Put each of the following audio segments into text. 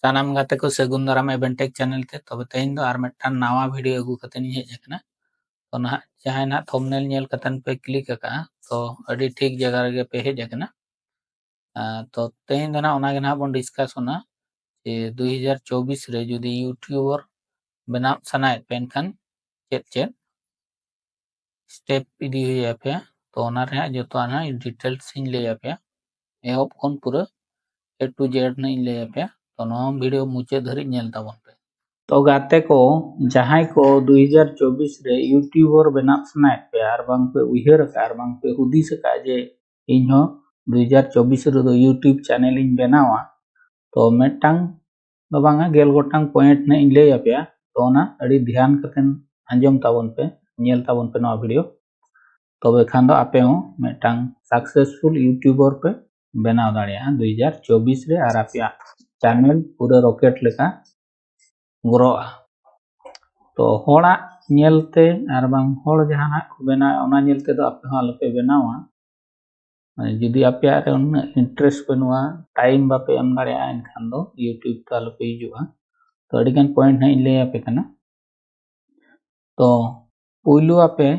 सानाम गाते को सगुन दाराम एवेंटेक चैनल ते तब तेहेन दो आर मिदटान नावा वीडियो अगू कतेन हेज अकना तो ना जहां ना थंबनेल नेल कतन पे क्लिक अका तो अडी ठीक जगह रे पे हेज अकना तो तेहेन दो ना ओना गे ना बोन डिस्कस होना जे 2024 रे जुदी यूट्यूबर बनाव सनाय पेन खान चेत चेत स्टेप इदी हुई पे तो ओना रे जतो ना डिटेल्स इन ले पे एहब खन पूरा ए टू जेड ने ले पे तो नो वीडियो मुचे धरि नेल ताबन पे तो गाते को जहां को 2024 रे यूट्यूबर बनाव सनाय पे आर बांग पे उहर का आर बांग पे हुदिस का जे इन्हो 2024 रे दो यूट्यूब चैनल इन बनावा तो मेटांग दो बांगा गेल गोटांग पॉइंट ने इन ले पे तो ना अड़ी ध्यान कतेन अंजम ताबन पे नेल ताबन पे नो वीडियो तबे खान दो आपे हो मेटांग सक्सेसफुल यूट्यूबर पे बनाव दाड़िया 2024 रे आर आपया चैनल पूरा रॉकेट लेका ग्रोआ तो होड़ा नेलते आर बांग होड़ जहां को बना ओना नेलते दो आपे हो आलोपे बनावा जुदी आपे रे उन इंटरेस्ट बनुआ टाइम बापे एम दाड़िया एनखान दो यूट्यूब तो आलोपे हिजुआ तो अडिगन पॉइंट है ले आपे कना तो पुइलु आपे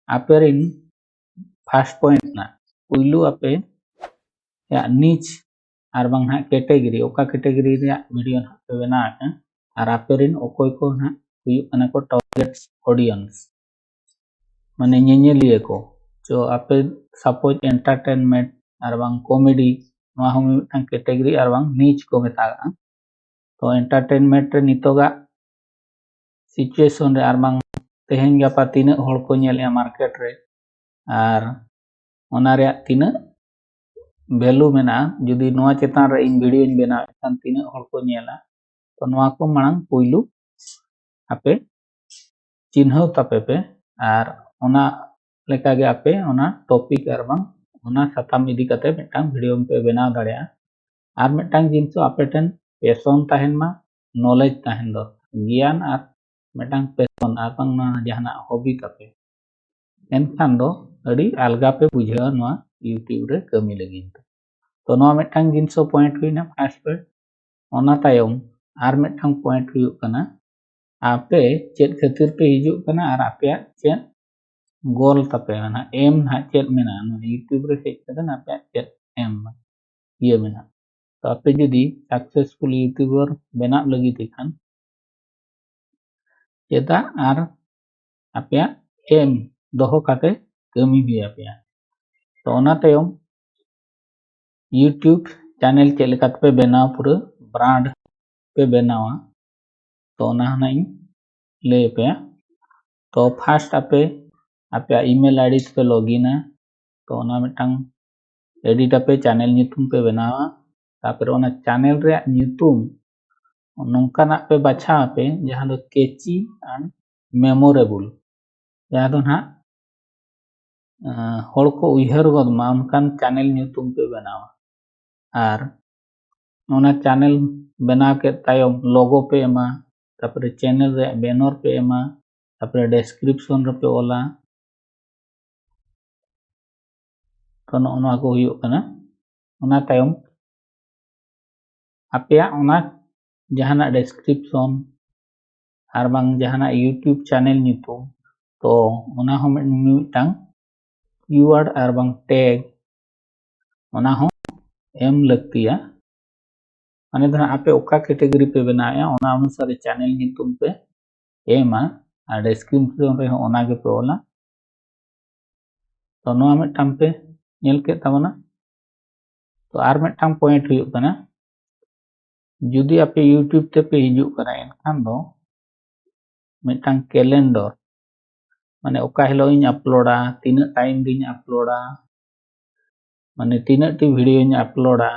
आपे रिन फर्स्ट पॉइंट ना पुइलु आपे या नीच आर बांग ना कैटेगरी ओका कैटेगरी रे वीडियो ना पे बना आर आपे रिन ओकोय को ना हुयुग कना को टारगेट ऑडियंस माने ñeñeliye को जो आपे सपोज एंटरटेनमेंट आर बांग कॉमेडी नवा हम मिदटां कैटेगरी आर बांग नीच को मेतागा तो एंटरटेनमेंट रे नितोगा सिचुएशन रे आर बांग तेहेन गापा तिना हड़ को नेलया मार्केट रे आर ओना रे तिना वैल्यू मेना जुदी नवा चेतान रे इन वीडियो इन बेना खान तिना हड़ को नेला तो नवा को मांग पुइलु आपे चिन्हव तापे पे आर ओना लेका गे आपे ओना टॉपिक आर बांग ओना साताम इदी कते मिदटांग वीडियो पे बनाव दाड़िया आर मिदटांग जिनिस आपे ठेन पैशन ताहेन मा नॉलेज ताहेन दो ज्ञान आर मिदटांग पैशन आर बांग ना जहाना हॉबी तापे एनखान दो अडी अलगा पे बुझावा नवा यूट्यूब रे कमी लगिन तो नवा मिदटांग जिनिस पॉइंट हुइना फर्स्ट पे ओना तायम आर मिदटांग पॉइंट हुयुग कना आपे चेत खातिर पे हिजुग कना आर आपे चेत गोल तापे ना एम ना चेत मेना यूट्यूब रे हेज कना आपे चेत एम ये मेना तो आपे जुदी सक्सेसफुल यूट्यूबर बना लगी दिखान चेता आर आपे एम दोहो काते कमी भी आपे तो ओना तायम यूट्यूब चैनल चेक लेका पे बनाव पूरा ब्रांड पे बनावा तो ओना ना इन ले पे तो फर्स्ट आपे आपे ईमेल आईडी पे लॉगिन है तो ओना मिदटांग एडिट आपे चैनल ᱧᱩᱛᱩᱢ पे बनावा तापर ओना चैनल रे ᱧᱩᱛᱩᱢ नोंकाना पे बाछा पे जहां दो केची एंड मेमोरेबल जहां दो ना हड़ को उहर गदमा उनकान चैनल ᱧᱩᱛᱩᱢ पे बनावा आर ओना चैनल बना के तायम लोगो पे एमा तापर चैनल रे बैनर पे एमा तापर डिस्क्रिप्शन रे पे ओला तो नोना को हुयुग कना ओना तायम आपे ओना जहाना डिस्क्रिप्शन आर बांग जहाना यूट्यूब चैनल ᱧᱩᱛᱩᱢ तो ओना हो मिदटांग कीवर्ड आर बांग टैग ओना हो एम लगतिया माने धरा आपे ओका कैटेगरी पे बनाया ओना अनुसार चैनल ᱧᱩᱛᱩᱢ पे एमा आर डिस्क्रिप्शन रे ओना गे पे ओला तो नोआ मिदटांग पे नेल के ताबना तो आर मिदटांग पॉइंट हुयुग कना जुदी आपे यूट्यूब ते पे हिजुग कना एनखान दो मिदटांग कैलेंडर माने ओका हिलो इन अपलोडा तीना टाइम दिन अपलोडा माने तीना टी वीडियो इन अपलोडा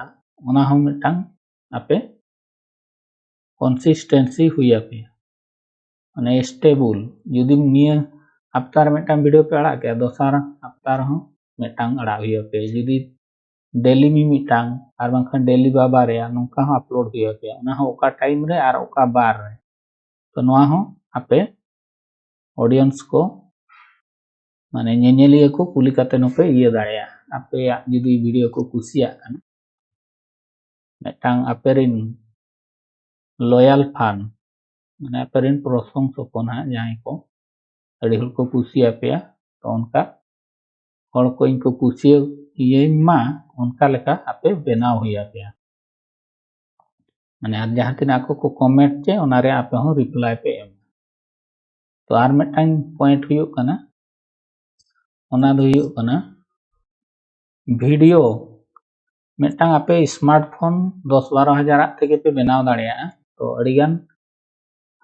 ओना हो मिदटांग आपे कंसिस्टेंसी हुई आपे माने स्टेबल जुदी निया हफ्ता रे मिदटांग वीडियो पे अड़ा के दोसार हफ्ता रे हो मिदटांग अड़ा हुई आपे जुदी डेली मी मिदटांग आर बांखान डेली बाबा रे नोंका हो अपलोड हुई आपे ओना हो ओका टाइम रे आर ओका बार रे तो नोआ हो आपे ऑडियंस को माने ñeñeliye को कुली काते नोपे इये दाड़िया आपे जुदी वीडियो को कुसिया मिदटांग आपे रिन लॉयल फैन माने आपरेन प्रशंसक को ना जहां को अड़ी हल को कुसिया पे तो उनका हर को इनको कुसिया ये मा उनका लेका आपे बनाव हुआ पे माने आर जहां तीन आको को कमेंट चे ओनारे आपे हो रिप्लाई पे एम तो आर मिटांग पॉइंट हुयो कना ओना दो हुयो कना वीडियो मिटांग आपे स्मार्टफोन 10-12 हजार तेगे पे बनाव दाड़िया तो अड़ीगान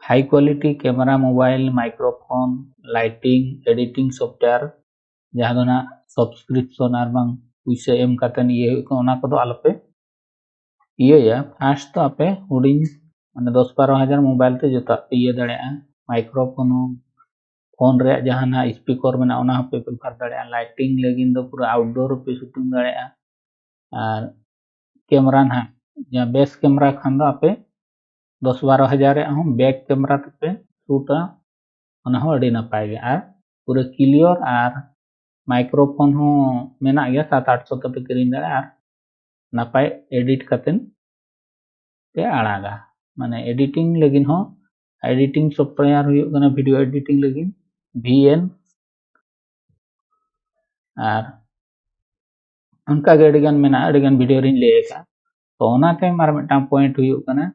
high quality camera mobile microphone lighting editing software जहां दो ना सब्सक्रिप्शन आर बांग पुइसा एम कातन ये ओना को दो आलपे ये या फास्ट तो आपे हुडिंग माने 10-12 हजार मोबाइल ते जोता पे ये दाड़िया माइक्रोफोन फोन रे जहां ना स्पीकर में ओना पे बेफार दाड़िया लाइटिंग लेगिन दो पूरा आउटडोर पे शूटिंग दाड़िया और कैमरा ना जहां बेस कैमरा खान दो आपे 10-12 हजार हम बैक कैमरा पे शूटा ओना हो अड़ी नपाय गे आर पूरा क्लियर आर माइक्रोफोन हो मेना गया 700-800 तक किरिंग दाड़े आर नपाय एडिट कतेन पे आड़ागा माने एडिटिंग लेगिन हो एडिटिंग सॉफ्टवेयर हुयो कना वीडियो एडिटिंग लेगिन VN आर उनका गे अड़ीगान मेना अड़ीगान वीडियो रिन लेका तो ओनाते मार मिटांग पॉइंट हुयो कना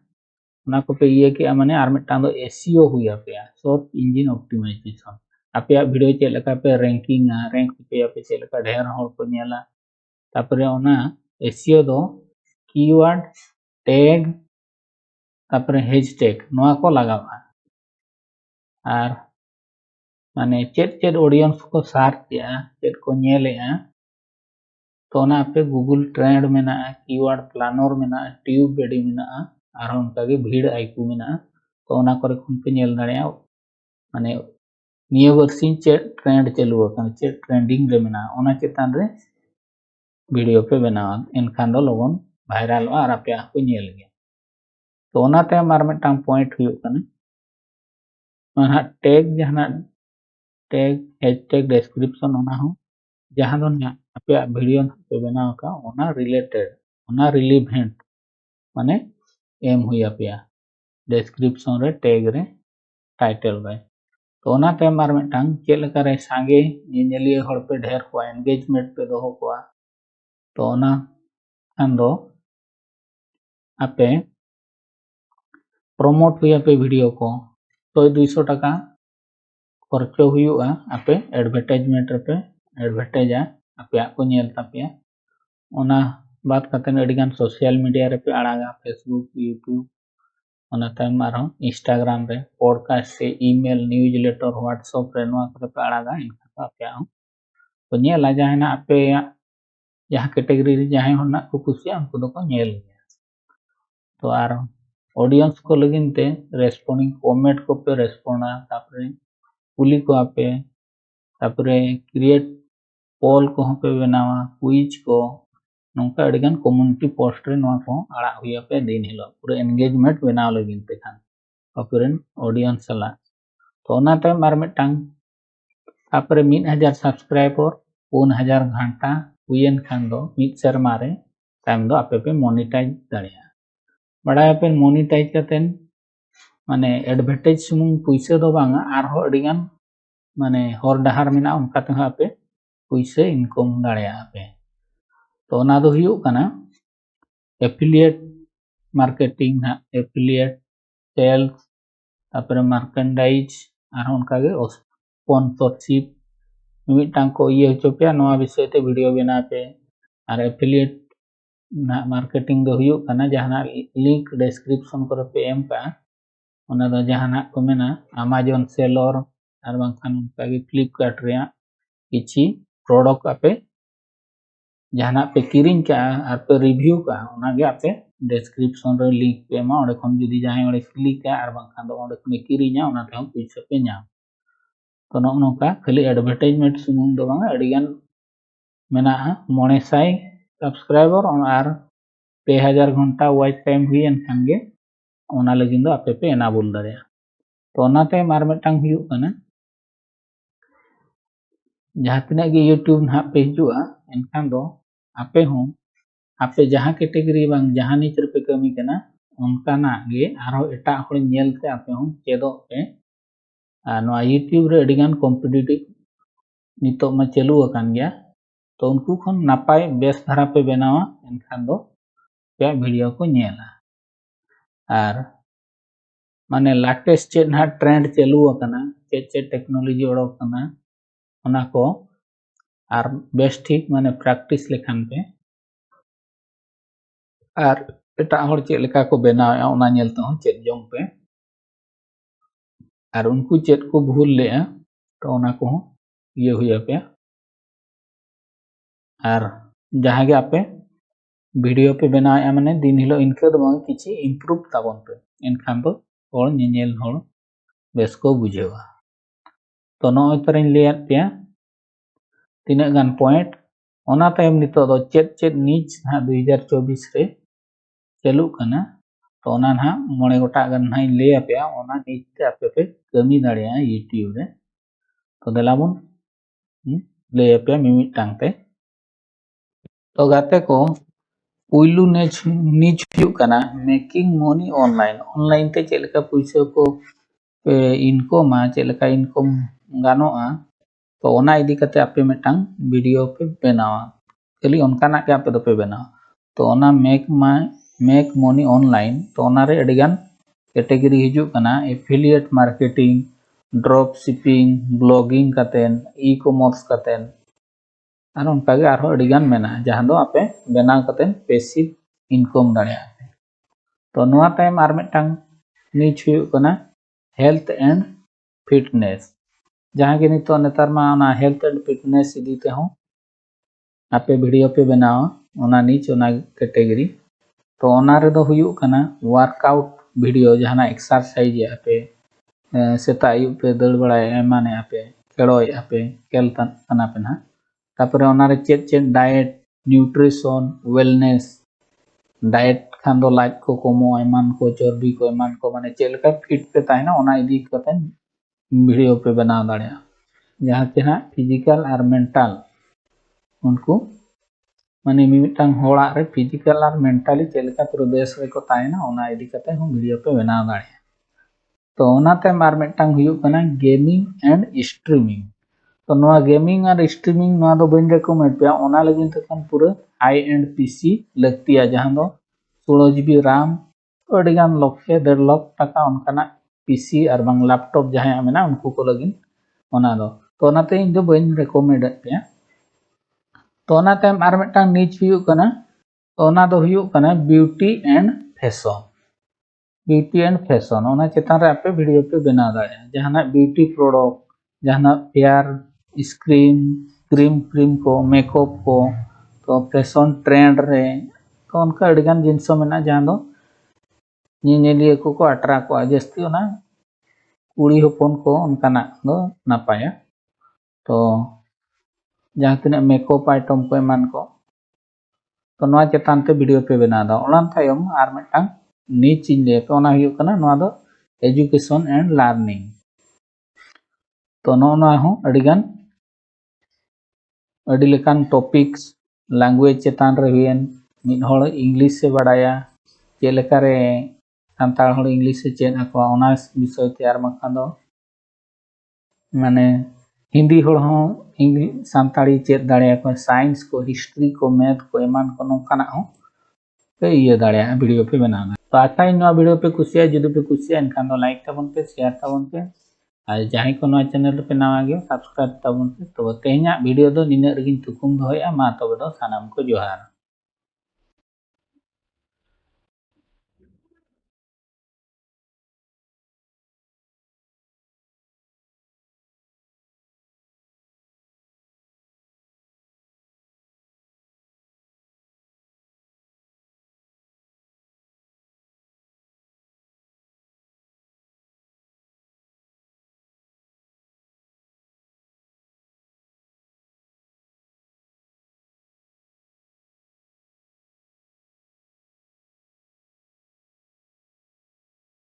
ओना को पे ये के माने आर मिटांग दो SEO हुया पे सर्च इंजन ऑप्टिमाइजेशन आपे वीडियो चेक लका पे रैंकिंग रैंक पे आपे चेक लका ढेर हर को नेला तापरे ओना SEO दो कीवर्ड टैग तापरे हैशटैग नोआ को लगावा आर माने चेक ऑडियंस को सर्च या चेक को नेलेआ तो ओना आपे गूगल ट्रेंड मेना कीवर्ड प्लानर मेना ट्यूब बेडी मेना आर उनका गे भीड़ आईकू मेना तो ओना करे खुन पे नेल दाड़िया माने निया वर्सिन चेक ट्रेंड चलू अकन चेक ट्रेंडिंग रे मेना ओना चेतान रे वीडियो पे बनावा एनखान दो लोगन वायरल और आपे को नेल गे तो ओना ते मार मिटांग पॉइंट हुयो कना ओना टैग जहाना टैग हैशटैग डिस्क्रिप्शन ओना हो जहां दो ना आपे वीडियो पे बनाव का ओना रिलेटेड ओना रिलेवेंट माने एम हुया पे डिस्क्रिप्शन रे टैग रे टाइटल बाय तो ओना ते मार मिटांग चेक लका रे सांगे नेलिया हर पे ढेर को एंगेजमेंट पे दोहो को तो ओना खान दो आपे प्रमोट हुआ पे वीडियो को 100-200 टका खर्चो हुआ आपे एडवर्टाइजमेंट पे एडवर्टाइजा आपे को नेल तापे ओना बात कतन अडिगान सोशल मीडिया रे पे आड़ागा फेसबुक यूट्यूब ओना तायम आरो इंस्टाग्राम रे पॉडकास्ट से ईमेल न्यूज़लेटर व्हाट्सएप रे नोआ करे पे आड़ागा इनका आपे तो नेला जहां आपे जहां कैटेगरी रे जहां होना को कुसिया उनको दो को नेल तो आर ऑडियंस को लगिन ते रेस्पोंडिंग कमेंट को पे रेस्पोंडा तापरे कुली को आपे तापरे क्रिएट पोल को पे बनावा क्विज को नोंका अडिगान कम्युनिटी पोस्ट रे नोआ को आड़ा हुया पे दिन हिलो पूरा एंगेजमेंट बनाव लगिन ते खान अपुरन ऑडियंस सला तो ओना ते मार मिटांग तापरे 1000 सब्सक्राइबर 4000 घंटा हुयन खान दो मिद शर्मा रे टाइम दो आपे पे मोनेटाइज दाड़िया बड़ा पे मोनेटाइज कतेन माने एडवर्टाइज सुमुंग पैसा दो बांगा आर हो अडिगान माने हर डाहार मेना उनका ते आपे पैसा इनकम दाड़िया आपे तो ओना दो हुयो कना एफिलिएट मार्केटिंग ना एफिलिएट सेल्स तापरे मार्केंडाइज आर उनका गे स्पॉन्सरशिप मिटांग को ये होचो पे नोआ विषय ते वीडियो बना पे आर एफिलिएट ना मार्केटिंग दो हुयो कना जहाना लिंक डिस्क्रिप्शन करे पे एम का ओना दो जहाना को मेना अमेज़न सेलर आर बांखान उनका गे फ्लिपकार्ट रे किछि प्रोडक्ट आपे जहाना पे किरिंग का आर पे रिव्यू का ओना गे आपे डिस्क्रिप्शन रे लिंक पे मा ओडे खन जदी जहां ओडे क्लिक का आर बांखान दो ओडे खन किरिंगा ओना ते हम पैसा पे नाम तो नोका खाली एडवर्टाइजमेंट सुमुंग दो बांगा अडिगान मेना 900 सब्सक्राइबर और 3000 घंटा वॉच टाइम हुई एनखान गे ओना लगिन दो आपे पे एनाबल दाड़े तो ओनाते मार मिटांग हुयो कना जहां तिना गे यूट्यूब ना पे हिजुआ एनखान दो आपे हो आपे जहां कैटेगरी बांग जहां नीच रे पे कमी कना onkanak ge arho etak hor nyelte ape hon chedok pe noa YouTube re adigan competitive nitok ma chalu akan gya to unku khon napai bes dhara pe benawa enkhan do pe video ko nyela ar mane latest chet na trend chalu akana chet technology odok kana ona ko ar bes thik mane practice lekhan pe ar etak hor chet leka ko benaw ona nyel te hon chet jong pe ar unku chet ko bhul lea to ona ko ye huya pe ar jaha ge ape video पे बनाया मैंने दिन हिलो इनके दो बंग किसी improve ताबन पे इनखान तो और नियल होड़ बेस को बुझेवा तो नो इतरिन लिया पे तीन गान पॉइंट ओना टाइम नितो दो चेत नीच ना 2024 रे चलू कना तो ओना ना मोड़े गोटा गान ना लिया पे ओना नीच ते आपे पे कमी दाड़िया YouTube रे तो देलाबुन लिया पे मिमिट टांगते तो गाते को पुइलू नीच हुयुग कना मेकिंग मनी ऑनलाइन ते चेलका पैसा को इनकम चेलका इनकम गानोआ तो ओना इदी कते आपे मिटांग वीडियो पे बनावा खाली ओनकाना के आपे दो पे बनावा तो ओना मेक मनी ऑनलाइन तो ओना रे अडिगान कैटेगरी हिजुग कना affiliate marketing drop shipping blogging कतेन ई कॉमर्स कतेन और उनका गे आरो अडिगान मेना जहां दो आपे बेनाव कतेन पैसिव इनकम दाड़िया तो नोआ टाइम आर मिटांग नीच हुयुग कना हेल्थ एंड फिटनेस जहां के नितो नेतार मा ओना हेल्थ एंड फिटनेस इदी ते हो आपे वीडियो पे बनावा ओना नीच ओना कैटेगरी तो ओना रे दो हुयुग कना वर्कआउट वीडियो जहां एक्सरसाइज आपे सेता आयुब पे दड़ बड़ाय एमाने आपे खेड़ोय आपे केलतन कना पे ना तापरे ओनारे चेत diet nutrition wellness diet Khan दो लाइट को कमो एमान को चर्बी को एमान को माने चेलका फिट पे ताइना ओना इदी कते वीडियो पे बना दाड़िया जहां तेना फिजिकल और मेंटल उनको माने मिमिटांग होड़ा रे फिजिकल और मेंटली चेलका प्रोग्रेस रे को ताइना ओना इदी कते हम वीडियो पे बना दाड़िया तो ओना ते मार मिटांग हुयुग कना गेमिंग एंड स्ट्रीमिंग तो नोआ गेमिंग और स्ट्रीमिंग नोआ दो बन रेकमेंड पे ओना लगिन तखन पूरा हाई एंड पीसी लगतिया जहां दो 16 GB RAM अडिगान लक्षे 1.5 लाख टाका उनकाना पीसी और बांग लैपटॉप जहां मेना उनको को लगिन ओना दो तो ओनाते इन दो बन रेकमेंड पे तो ओना टाइम आर मिटांग नीच हुयुग कना ओना दो हुयुग कना ब्यूटी एंड फैशन ओना चेतान रे आपे वीडियो पे बना दाड़िया जहां ब्यूटी प्रोडक्ट जहां फेयर क्रीम को मेकअप को तो फैशन ट्रेंड रे तो उनका अडिगान जिनसो मेना जहां दो निनेलिया को अट्रा को जस्ती ओना कुड़ी होपन को उनकाना दो नापाया तो जहां तिना मेकअप आइटम को एमान को तो नोआ चेतान ते वीडियो पे बना दा ओना थायम आर मिटांग नीच ले पे ओना हुयुग कना नोआ दो एजुकेशन एंड लर्निंग तो नोना हो अडिगान अडी लेकान टॉपिक्स लैंग्वेज चेतान रे हुयन मिद होड़ इंग्लिश से बड़ाया चेलेका रे सांताल होड़ इंग्लिश से चेद आको ओना विषय तैयार मखान दो माने हिंदी होड़ हो इंग्लिश सांताली चेद दाड़िया को साइंस को हिस्ट्री को मैथ को एमान को नोकाना हो पे ये दाड़िया वीडियो पे बनाना तो आशा इन नोआ वीडियो पे कुसिया जुदि पे कुसिया एनखान दो लाइक ताबन पे शेयर ताबन पे और जहां को नोआ चैनल पे नवा गयो सब्सक्राइब ताबन पे तो तेहना वीडियो दो निना रगिन तुकुम दोया मा तबे दो सानाम को जोहार।